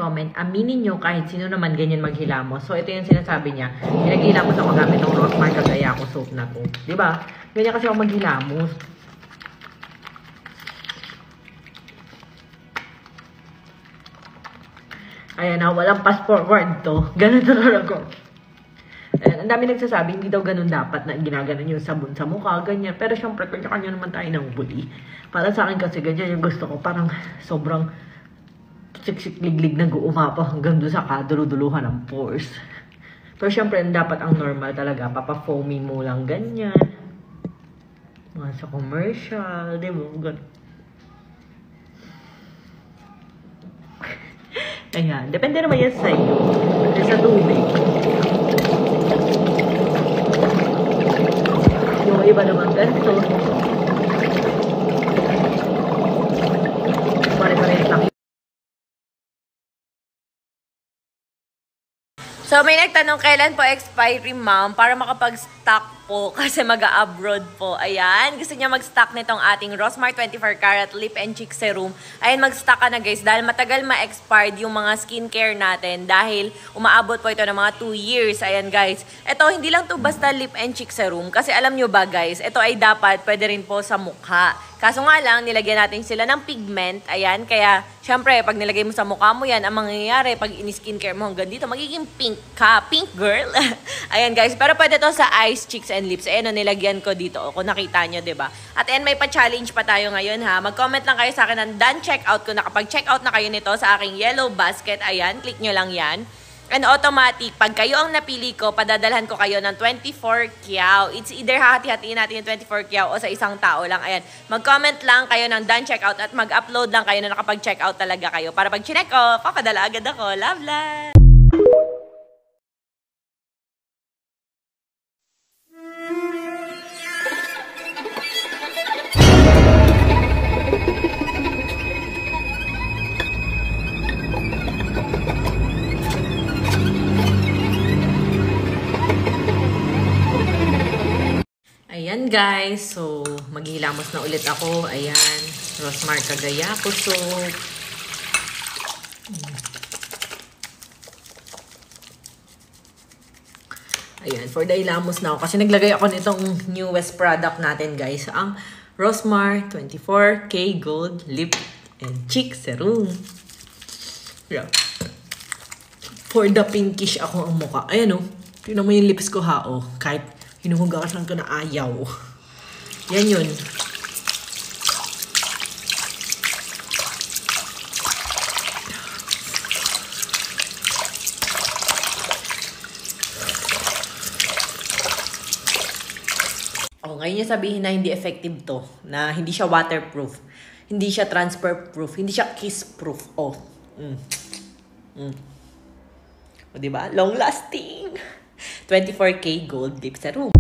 comment, aminin nyo kahit sino naman ganyan maghilamos. So, ito yung sinasabi niya. Pinaghilamos ako gamit ng Rosmar Cagayaco soap na to. Diba? Ganyan kasi ako maghilamos. Ayan na, walang pass forward to. Ganun talaga. Ayan, ang dami nagsasabi, hindi daw ganun dapat na ginaganon yung sabon sa mukha, ganyan. Pero syempre, kanya-kanya naman tayo ng bully. Para sa akin kasi, ganyan yung gusto ko. Parang sobrang siksik-liglig na guumapaw hanggang doon sa kadulu-duluhan ng pores. Pero syempre, dapat ang normal talaga. Papa-foamy mo lang ganyan. Mga sa commercial, di ba? Ganun. Ayan, depende naman yan sa iyo. Sa tubig. Yung iba naman ganito. Pare-pares lang. So, may nagtanong kailan po expiry, ma'am, para makapag-stock po kasi mag-abroad po. Ayan, gusto niya mag-stock nitong ating Rosmar 24 Karat Lip and Cheek Serum. Ayan, mag-stock ka na guys dahil matagal ma-expired yung mga skincare natin dahil umaabot po ito ng mga 2 years. Ayan guys, ito hindi lang to basta Lip and Cheek Serum kasi alam nyo ba guys, ito ay dapat pwede rin po sa mukha. Kaso nga lang, nilagyan natin sila ng pigment. Ayan, kaya syempre, pag nilagay mo sa mukha mo yan, ang mangyayari, pag in-skincare mo hanggang dito, magiging pink ka. Pink girl. Ayan guys, pero pwede to sa eyes, cheeks, and lips. Ayan, nilagyan ko dito. Kung nakita nyo, diba? At ayan, may pa-challenge pa tayo ngayon ha. Mag-comment lang kayo sa akin ng done checkout ko. Nakapag-checkout na kayo nito sa aking yellow basket. Ayan, click nyo lang yan. And automatic, pag kayo ang napili ko, padadalhan ko kayo ng 24 kyaw. It's either hati-hatiin natin yung 24 kyaw o sa isang tao lang. Ayan, mag-comment lang kayo ng done checkout at mag-upload lang kayo na nakapag-checkout talaga kayo. Para pag chinek ko, papadala agad ako. Love, love! Ayan guys, so maghihilamos na ulit ako. Ayan, Rosmar Cagayaco soap. Ayan, for the hilamos na ako. Kasi naglagay ako nitong newest product natin guys. Ang Rosmar 24K Gold Lip and Cheek Serum. Yeah. For the pinkish ako ang mukha. Ayan o, tingnan mo yung lips ko ha o. Kahit hinuhugasan ko na ayaw. Yan yun. Oh, ngayon niya sabihin na hindi effective to. Na hindi siya waterproof. Hindi siya transfer-proof. Hindi siya kiss-proof. Oh. O diba? Long-lasting. 24K Gold Lip Serum.